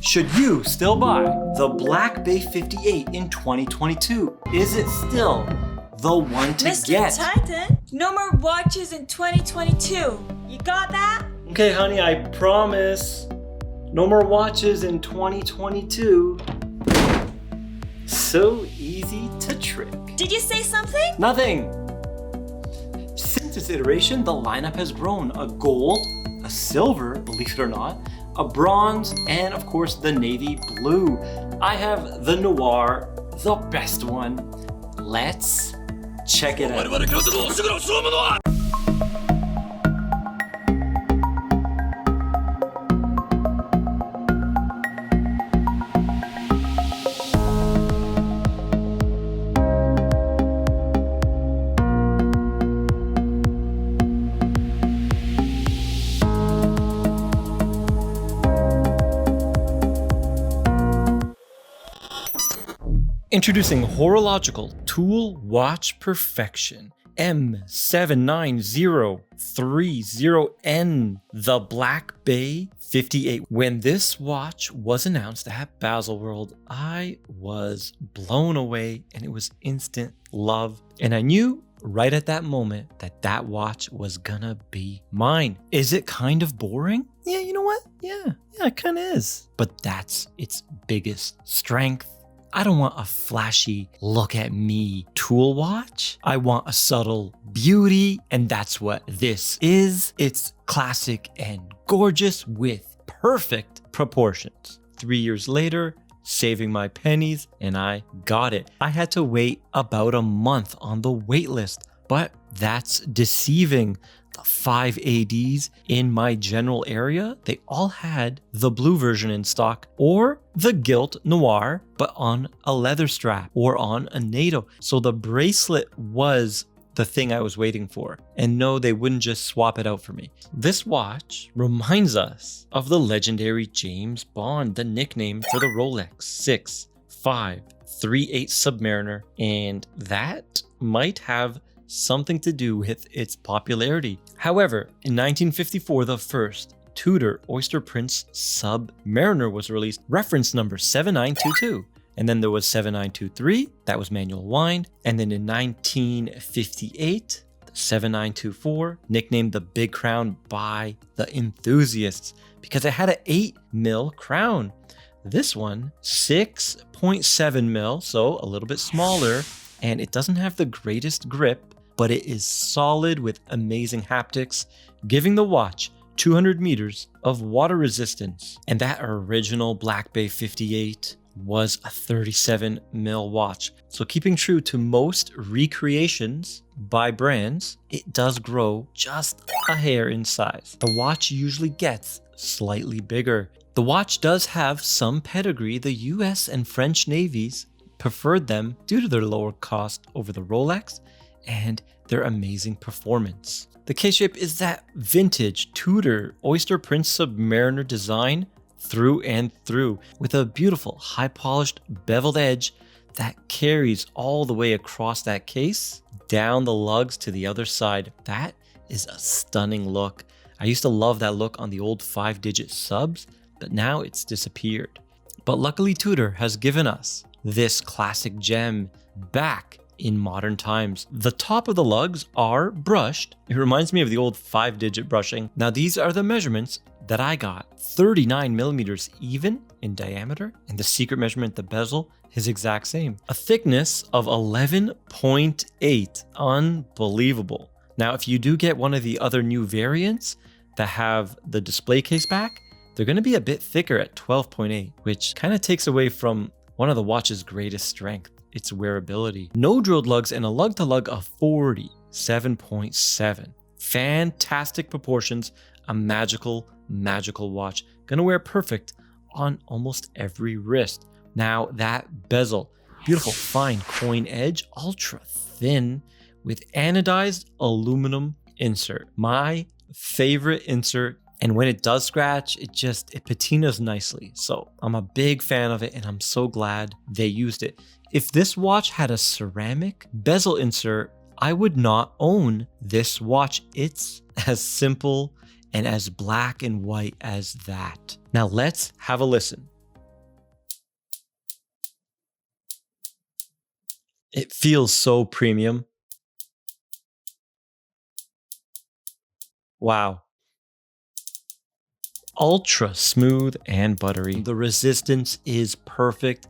Should you still buy the Black Bay 58 in 2022? Is it still the one to Mr. get? Titan, no more watches in 2022. You got that? Okay, honey, I promise. No more watches in 2022. So easy to trick. Did you say something? Nothing. Since its iteration, the lineup has grown. A gold, a silver, believe it or not, a bronze, and of course the navy blue. I have the noir, the best one. Let's check it out. Introducing horological tool watch perfection M79030N, the Black Bay 58. When this watch was announced at Baselworld, I was blown away and it was instant love. And I knew right at that moment that that watch was gonna be mine. Is it kind of boring? Yeah, you know what? Yeah, it kind of is. But that's its biggest strength. I don't want a flashy look at me tool watch. I want a subtle beauty, and that's what this is. It's classic and gorgeous with perfect proportions. 3 years later, saving my pennies, and I got it. I had to wait about a month on the wait list, but that's deceiving. The 5 ADs in my general area, they all had the blue version in stock or the gilt noir, but on a leather strap or on a NATO. So the bracelet was the thing I was waiting for. And no, they wouldn't just swap it out for me. This watch reminds us of the legendary James Bond, the nickname for the Rolex 6538 Submariner. And that might have something to do with its popularity. However, in 1954, the first Tudor Oyster Prince Submariner was released, reference number 7922. And then there was 7923, that was manual wind. And then in 1958, the 7924, nicknamed the Big Crown by the enthusiasts because it had an 8mm crown. This one, 6.7mm, so a little bit smaller, and it doesn't have the greatest grip, but it is solid with amazing haptics, giving the watch 200 meters of water resistance. And that original Black Bay 58 was a 37mm watch. So keeping true to most recreations by brands, it does grow just a hair in size. The watch usually gets slightly bigger. The watch does have some pedigree. The US and French navies preferred them due to their lower cost over the Rolex and their amazing performance. The K-shape is that vintage Tudor Oyster Prince Submariner design through and through, with a beautiful high polished beveled edge that carries all the way across that case down the lugs to the other side. That is a stunning look. I used to love that look on the old 5-digit subs, but now it's disappeared. But luckily Tudor has given us this classic gem back in modern times. The top of the lugs are brushed. It reminds me of the old 5-digit brushing. Now these are the measurements that I got. 39mm even in diameter, and the secret measurement, the bezel, is exact same. A thickness of 11.8. Unbelievable. Now if you do get one of the other new variants that have the display case back, they're going to be a bit thicker at 12.8, which kind of takes away from one of the watch's greatest strength, its wearability. No drilled lugs and a lug to lug of 47.7. Fantastic proportions, a magical watch. Gonna wear perfect on almost every wrist. Now that bezel, beautiful fine coin edge, ultra thin with anodized aluminum insert. My favorite insert. And when it does scratch, it patinas nicely. So I'm a big fan of it and I'm so glad they used it. If this watch had a ceramic bezel insert, I would not own this watch. It's as simple and as black and white as that. Now let's have a listen. It feels so premium. Wow. Ultra smooth and buttery. The resistance is perfect.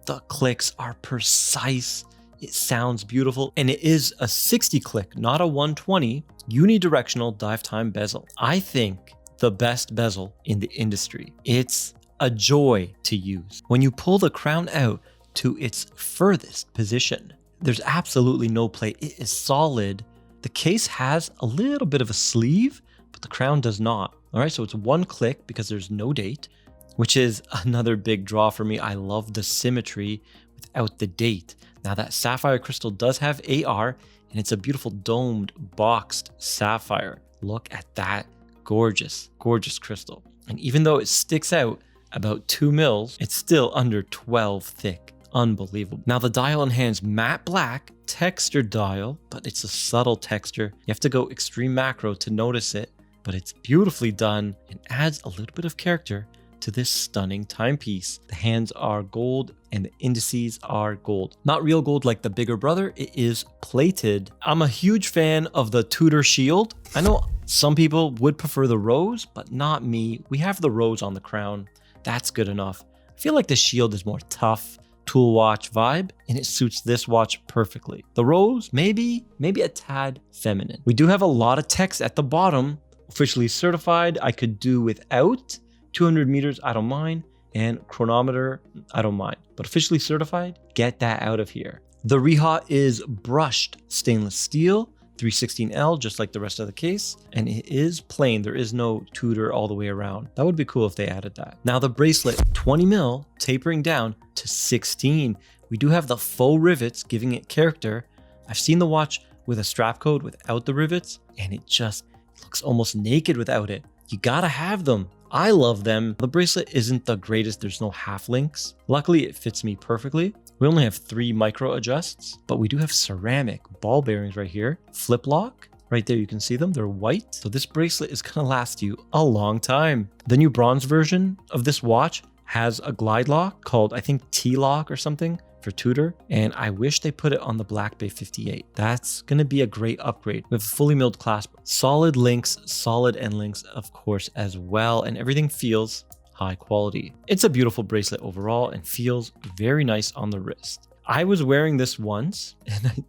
The clicks are precise. It sounds beautiful. And it is a 60 click, not a 120 unidirectional dive time bezel. I think the best bezel in the industry. It's a joy to use. When you pull the crown out to its furthest position, there's absolutely no play. It is solid. The case has a little bit of a sleeve, but the crown does not. All right, so it's one click because there's no date, which is another big draw for me. I love the symmetry without the date. Now that sapphire crystal does have AR, and it's a beautiful domed boxed sapphire. Look at that gorgeous, gorgeous crystal. And even though it sticks out about 2 mils, it's still under 12 thick. Unbelievable. Now the dial in hand's matte black textured dial, but it's a subtle texture. You have to go extreme macro to notice it, but it's beautifully done and adds a little bit of character to this stunning timepiece. The hands are gold and the indices are gold. Not real gold like the bigger brother, it is plated. I'm a huge fan of the Tudor shield. I know some people would prefer the rose, but not me. We have the rose on the crown. That's good enough. I feel like the shield is more tough, tool watch vibe, and it suits this watch perfectly. The rose, maybe a tad feminine. We do have a lot of text at the bottom. Officially certified, I could do without. 200 meters, I don't mind. And chronometer, I don't mind. But officially certified, get that out of here. The Riha is brushed stainless steel, 316L, just like the rest of the case. And it is plain, there is no Tudor all the way around. That would be cool if they added that. Now the bracelet, 20 mil, tapering down to 16. We do have the faux rivets, giving it character. I've seen the watch with a strap code without the rivets, and it just looks almost naked without it. You gotta have them. I love them. The bracelet isn't the greatest. There's no half links. Luckily, it fits me perfectly. We only have 3 micro adjusts, but we do have ceramic ball bearings right here. Flip lock. Right there, you can see them. They're white. So this bracelet is gonna last you a long time. The new bronze version of this watch has a glide lock called, I think, T-lock or something for Tudor, and I wish they put it on the Black Bay 58. That's gonna be a great upgrade. We have a fully milled clasp, solid links, solid end links, of course, as well, and everything feels high quality. It's a beautiful bracelet overall and feels very nice on the wrist. I was wearing this once, and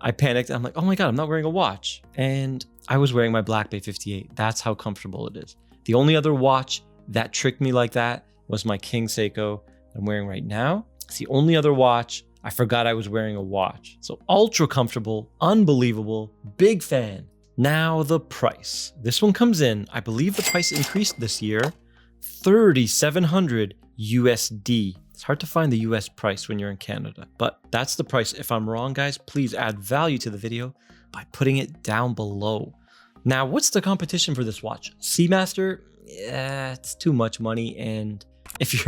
I panicked. I'm like, oh my God, I'm not wearing a watch. And I was wearing my Black Bay 58. That's how comfortable it is. The only other watch that tricked me like that was my King Seiko I'm wearing right now. It's the only other watch. I forgot I was wearing a watch. So ultra comfortable, unbelievable, big fan. Now the price. This one comes in, I believe the price increased this year, $3,700 USD. It's hard to find the US price when you're in Canada, but that's the price. If I'm wrong, guys, please add value to the video by putting it down below. Now, what's the competition for this watch? Seamaster? Yeah, it's too much money, and if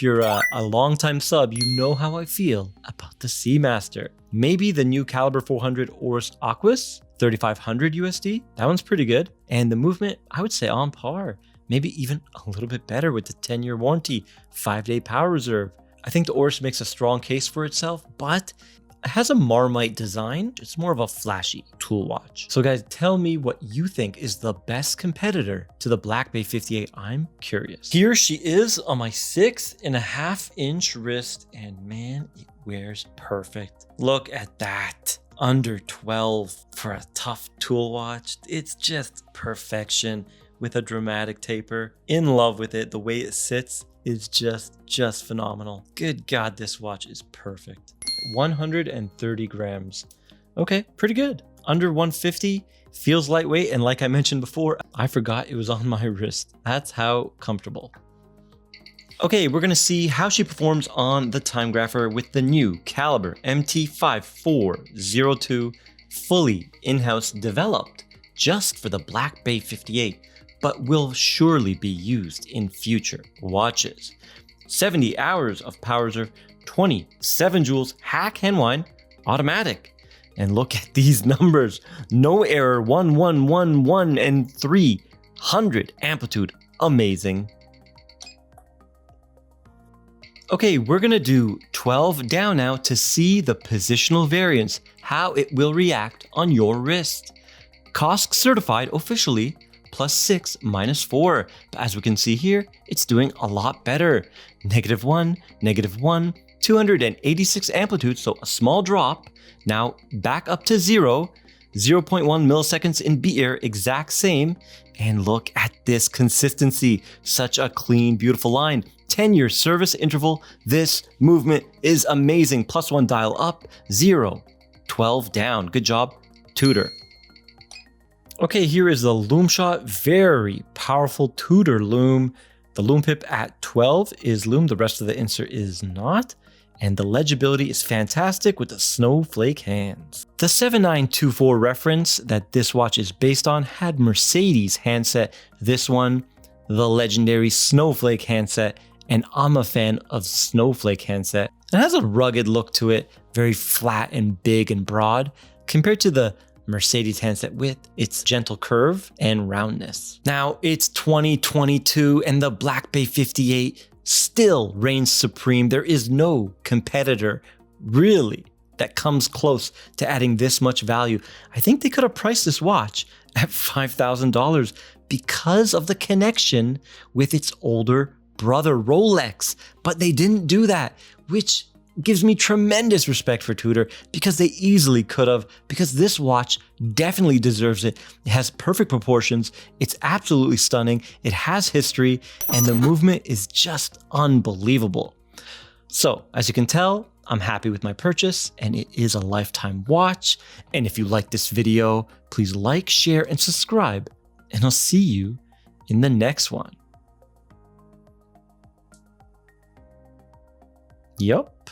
you're a longtime sub, you know how I feel about the Seamaster. Maybe the new Caliber 400 Oris Aquis, 3,500 USD. That one's pretty good. And the movement, I would say on par. Maybe even a little bit better with the 10-year warranty, 5-day power reserve. I think the Oris makes a strong case for itself, but it has a Marmite design. It's more of a flashy tool watch. So guys, tell me what you think is the best competitor to the Black Bay 58. I'm curious. Here she is on my 6.5-inch wrist, and man, it wears perfect. Look at that. Under 12 for a tough tool watch. It's just perfection with a dramatic taper. In love with it. The way it sits is just phenomenal. Good God, this watch is perfect. 130 grams. Okay, pretty good. Under 150, feels lightweight, and like I mentioned before, I forgot it was on my wrist. That's how comfortable. Okay, we're gonna see how she performs on the time grapher with the new Caliber MT5402, fully in-house developed just for the Black Bay 58, but will surely be used in future watches. 70 hours of power reserve, 27 joules, hack hand wind, automatic. And look at these numbers. No error, 1111 and 300 amplitude. Amazing. Okay, we're gonna do 12 down now to see the positional variance, how it will react on your wrist. Kosk certified officially, +6, -4. But as we can see here, it's doing a lot better. -1, -1, 286 amplitude, so a small drop. Now back up to 0, 0.1 milliseconds in beat error, exact same. And look at this consistency, such a clean, beautiful line. 10-year service interval, this movement is amazing. +1 dial up, 0, 12 down. Good job, Tudor. Okay, here is the LoomShot, very powerful Tudor loom. The loom pip at 12 is loom, the rest of the insert is not. And the legibility is fantastic with the snowflake hands. The 7924 reference that this watch is based on had Mercedes handset. This one, the legendary snowflake handset, and I'm a fan of snowflake handset. It has a rugged look to it, very flat and big and broad, compared to the Mercedes handset with its gentle curve and roundness. Now it's 2022 and the Black Bay 58 still reigns supreme. There is no competitor really that comes close to adding this much value. I think they could have priced this watch at $5,000 because of the connection with its older brother Rolex, but they didn't do that, which gives me tremendous respect for Tudor because they easily could have, because this watch definitely deserves it. It has perfect proportions, it's absolutely stunning, it has history, and the movement is just unbelievable. So, as you can tell, I'm happy with my purchase, and it is a lifetime watch. And if you like this video, please like, share, and subscribe, and I'll see you in the next one. Yup.